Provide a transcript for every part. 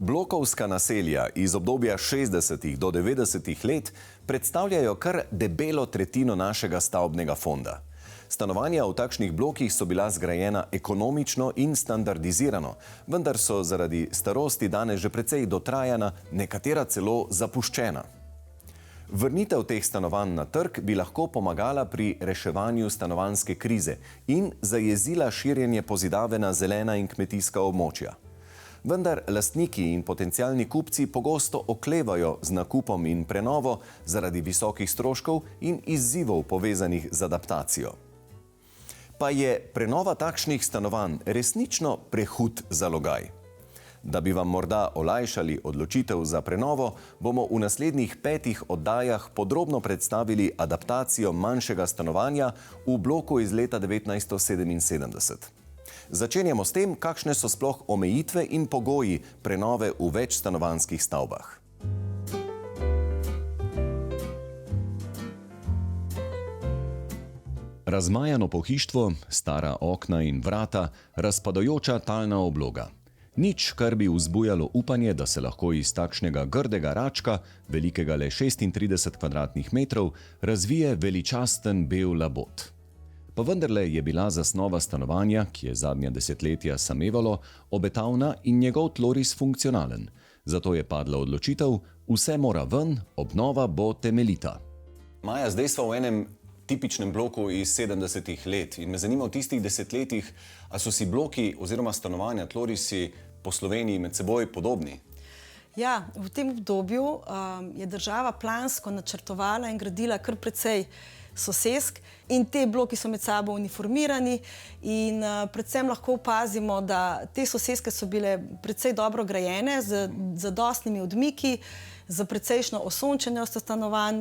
Blokovska naselja iz obdobja 60. do 90. let predstavljajo kar debelo tretjino našega stavbnega fonda. Stanovanja v takšnih blokih so bila zgrajena ekonomično in standardizirano, vendar so zaradi starosti danes že precej dotrajana, nekatera celo zapuščena. Vrnitev teh stanovanj na trg bi lahko pomagala pri reševanju stanovanjske krize in zajezila širjenje pozidave na zelena in kmetijska območja. Vendar lastniki in potencialni kupci pogosto oklevajo z nakupom in prenovo zaradi visokih stroškov in izzivov povezanih z adaptacijo. Pa je prenova takšnih stanovanj resnično prehud zalogaj? Da bi vam morda olajšali odločitev za prenovo, bomo v naslednjih 5 oddajah podrobno predstavili adaptacijo manjšega stanovanja v bloku iz leta 1977. Začenjamo s tem, kakšne so sploh omejitve in pogoji prenove v večstanovanjskih stavbah. Razmajano pohištvo, stara okna in vrata, razpadajoča talna obloga. Nič, kar bi vzbujalo upanje, da se lahko iz takšnega grdega račka, velikega le 36 kvadratnih metrov, razvije veličasten bel labod. Pa vendarle je bila zasnova stanovanja, ki je zadnja desetletja samevalo, obetavna in njegov tloris funkcionalen. Zato je padla odločitev, vse mora ven, obnova bo temeljita. Maja, zdaj smo v enem tipičnem bloku iz 70. let in me zanima v tistih desetletjih, a so si bloki oziroma stanovanja, tlorisi po Sloveniji med seboj podobni? Ja, v tem obdobju je država plansko načrtovala in gradila kar precej sosesk in te bloki so med sabo uniformirani in predvsem lahko opazimo, da te soseske so bile precej dobro grajene z zadostnimi odmiki, za precejšno osončenost stanovanj,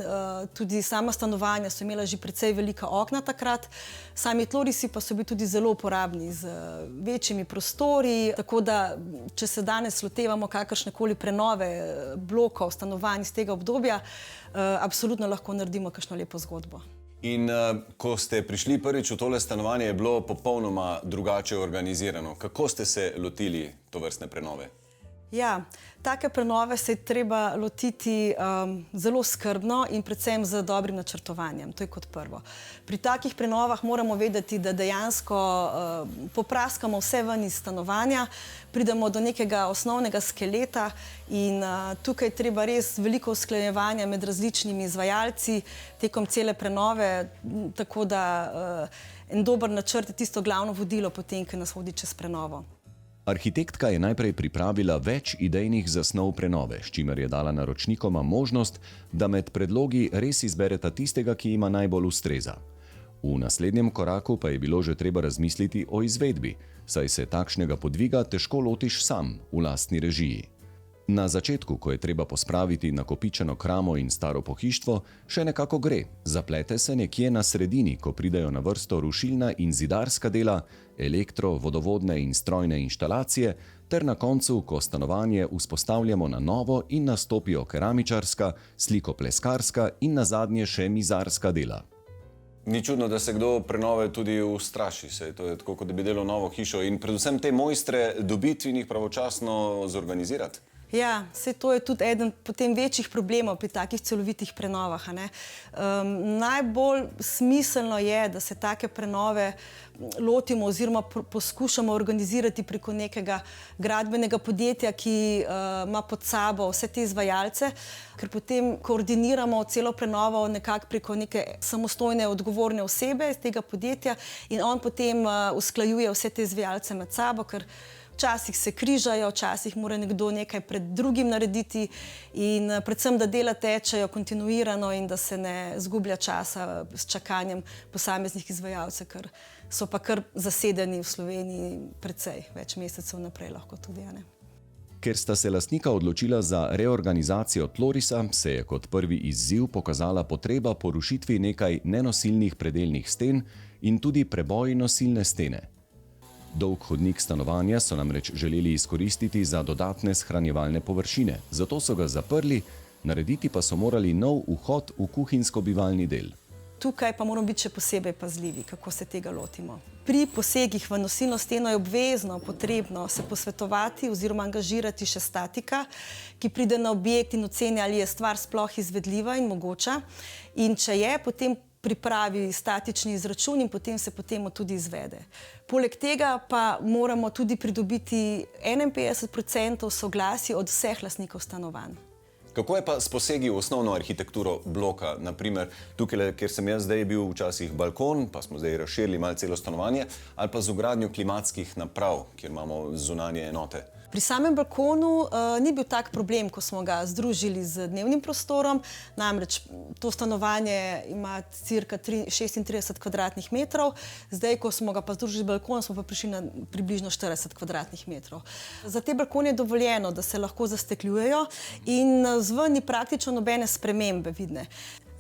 tudi sama stanovanja so imela že precej velika okna takrat, sami tlorisi pa so bili tudi zelo uporabni z večjimi prostori, tako da če se danes lotevamo kakršnekoli prenove blokov, stanovanj iz tega obdobja, absolutno lahko naredimo kakšno lepo zgodbo. In ko ste prišli prvič v tole stanovanje, je bilo popolnoma drugače organizirano. Kako ste se lotili tovrstne prenove? Ja, take prenove se je treba lotiti zelo skrbno in predvsem z dobrim načrtovanjem, to je kot prvo. Pri takih prenovah moramo vedeti, da dejansko popraskamo vse ven iz stanovanja, pridemo do nekega osnovnega skeleta in tukaj je treba res veliko usklajevanja med različnimi izvajalci tekom cele prenove, tako da en dober načrt je tisto glavno vodilo potem, ki nas vodi čez prenovo. Arhitektka je najprej pripravila več idejnih zasnov prenove, s čimer je dala naročnikoma možnost, da med predlogi res izbereta tistega, ki jima najbolj ustreza. V naslednjem koraku pa je bilo že treba razmisliti o izvedbi, saj se takšnega podviga težko lotiš sam v lastni režiji. Na začetku, ko je treba pospraviti nakopičeno kramo in staro pohištvo, še nekako gre, zaplete se nekje na sredini, ko pridejo na vrsto rušilna in zidarska dela, elektro, vodovodne in strojne inštalacije, ter na koncu, ko stanovanje vzpostavljamo na novo in nastopijo keramičarska, slikopleskarska in nazadnje še mizarska dela. Ni čudno, da se kdo prenove tudi ustraši, saj to je tako, kot da bi delal novo hišo in predvsem te mojstre dobiti in jih pravočasno zorganizirati. Ja, saj to je tudi eden potem večjih problemov pri takih celovitih prenovah. Najbolj smiselno je, da se take prenove lotimo oziroma poskušamo organizirati preko nekega gradbenega podjetja, ki ima pod sabo vse te izvajalce, ker potem koordiniramo celo prenovo nekako preko neke samostojne odgovorne osebe iz tega podjetja in on potem usklajuje vse te izvajalce med sabo, ker včasih se križajo, včasih mora nekdo nekaj pred drugim narediti in predvsem, da dela tečejo kontinuirano in da se ne zgublja časa s čakanjem posameznih izvajalcev, ker so pa kar zasedeni v Sloveniji precej, več mesecev naprej lahko tudi. Ker sta se lastnika odločila za reorganizacijo tlorisa, se je kot prvi izziv pokazala potreba po rušitvi nekaj nenosilnih predelnih sten in tudi preboji nosilne stene. Dolg hodnik stanovanja so namreč želeli izkoristiti za dodatne shranjevalne površine, zato so ga zaprli, narediti pa so morali nov vhod v kuhinjsko-bivalni del. tukaj pa moramo biti še posebej pazljivi, kako se tega lotimo. Pri posegih v nosilno steno je obvezno potrebno se posvetovati oziroma angažirati še statika, ki pride na objekt in oceni, ali je stvar sploh izvedljiva in mogoča. In če je, potem pripravi statični izračun in potem se tudi izvede. Poleg tega pa moramo tudi pridobiti 51% soglasij od vseh lastnikov stanovanj. Kako je pa s posegi v osnovno arhitekturo bloka? Naprimer, tukaj, kjer sem jaz zdaj bil, včasih balkon, pa smo zdaj razširili malo celo stanovanje, ali pa z vgradnjo klimatskih naprav, kjer imamo zunanje enote. Pri samem balkonu ni bil tak problem, ko smo ga združili z dnevnim prostorom, namreč to stanovanje ima cirka 36 kvadratnih metrov, zdaj, ko smo ga pa združili z balkonom, smo pa prišli na približno 40 kvadratnih metrov. Za te balkone je dovoljeno, da se lahko zastekljujejo in zven ni praktično nobene spremembe vidne.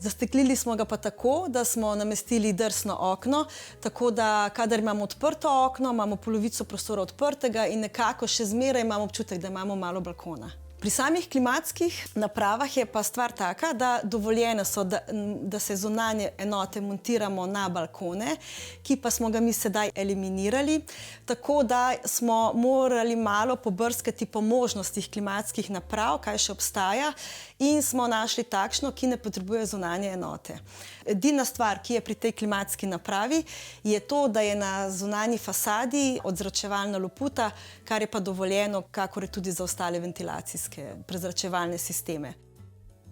Zasteklili smo ga pa tako, da smo namestili drsno okno, tako da kadar imamo odprto okno, imamo polovico prostora odprtega in nekako še zmeraj imamo občutek, da imamo malo balkona. Pri samih klimatskih napravah je pa stvar taka, da dovoljene so, da se zunanje enote montiramo na balkone, ki pa smo ga mi sedaj eliminirali, tako da smo morali malo pobrskati po možnostih klimatskih naprav, kaj še obstaja, in smo našli takšno, ki ne potrebuje zunanje enote. Edina stvar, ki je pri tej klimatski napravi, je to, da je na zunanji fasadi odzračevalna loputa, kar je pa dovoljeno, kakor je tudi za ostale ventilacijske prezračevalne sisteme.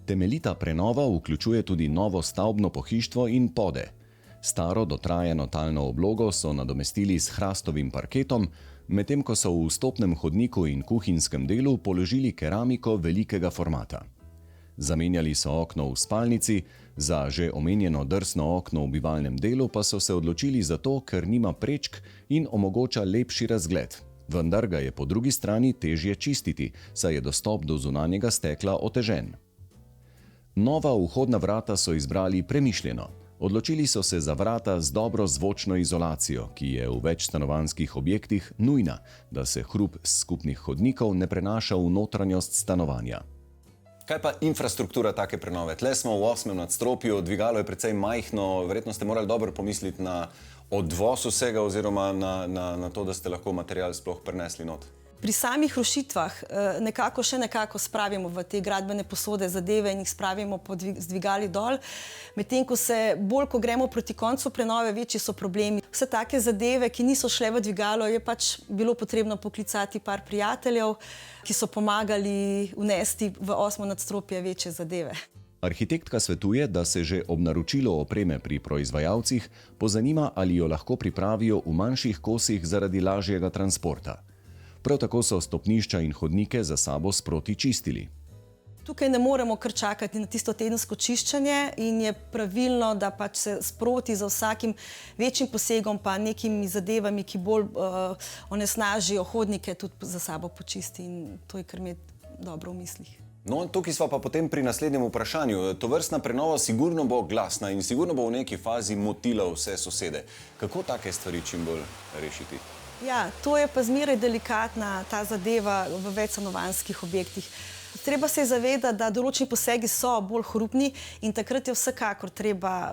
Temeljita prenova vključuje tudi novo stavbno pohištvo in pode. Staro dotrajano talno oblogo so nadomestili s hrastovim parketom, medtem ko so v vstopnem hodniku in kuhinjskem delu položili keramiko velikega formata. Zamenjali so okno v spalnici, za že omenjeno drsno okno v bivalnem delu pa so se odločili zato, ker nima prečk in omogoča lepši razgled. Vendar ga je po drugi strani težje čistiti, saj je dostop do zunanjega stekla otežen. Nova vhodna vrata so izbrali premišljeno. Odločili so se za vrata z dobro zvočno izolacijo, ki je v večstanovanjskih objektih nujna, da se hrup skupnih hodnikov ne prenaša v notranjost stanovanja. Kaj pa infrastruktura take prenove? Tle smo v 8. nadstropju, dvigalo je precej majhno, verjetno ste morali dobro pomisliti na odvoz vsega oziroma na to, da ste lahko material sploh prinesli not. Pri samih rušitvah nekako spravimo v te gradbene posode zadeve in jih spravimo z dvigali dol, medtem ko bolj, ko gremo proti koncu prenove, večji so problemi. Vse take zadeve, ki niso šle v dvigalo, je pač bilo potrebno poklicati par prijateljev, ki so pomagali vnesti v 8. nadstropje večje zadeve. Arhitektka svetuje, da se že ob naročilu opreme pri proizvajalcih pozanima, ali jo lahko pripravijo v manjših kosih zaradi lažjega transporta. Prav tako so stopnišča in hodnike za sabo sproti čistili. Tukaj ne moremo kar čakati na tisto tedensko čiščenje in je pravilno, da pač se sproti za vsakim večjim posegom pa nekimi zadevami, ki bolj onesnažijo hodnike, tudi za sabo počisti in to je kar imeti dobro v mislih. No, tukaj smo pa potem pri naslednjem vprašanju. Tovrstna prenova sigurno bo glasna in sigurno bo v neki fazi motila vse sosede. Kako take stvari čim bolj rešiti? Ja, to je pa zmeraj delikatna ta zadeva v večstanovanjskih objektih. Treba se zavedati, da določeni posegi so bolj hrupni in takrat je vsekakor treba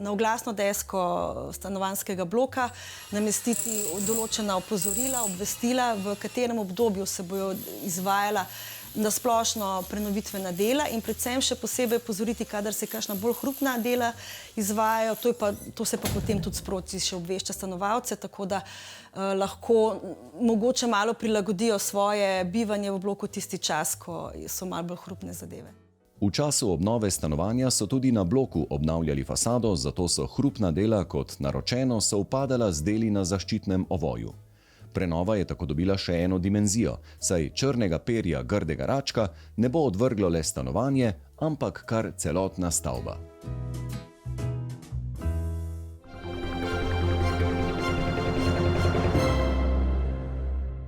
na oglasno desko stanovanjskega bloka namestiti določena opozorila, obvestila, v katerem obdobju se bojo izvajala na splošno prenovitvena dela in predvsem še posebej opozoriti, kadar se kakšna bolj hrupna dela izvajajo, to se pa potem tudi sproti še obvešča stanovalce, tako da lahko mogoče malo prilagodijo svoje bivanje v bloku tisti čas, ko so malo bolj hrupne zadeve. V času obnove stanovanja so tudi na bloku obnavljali fasado, zato so hrupna dela kot naročeno sovpadala z deli na zaščitnem ovoju. Prenova je tako dobila še eno dimenzijo, saj črnega perja grdega račka ne bo odvrglo le stanovanje, ampak kar celotna stavba.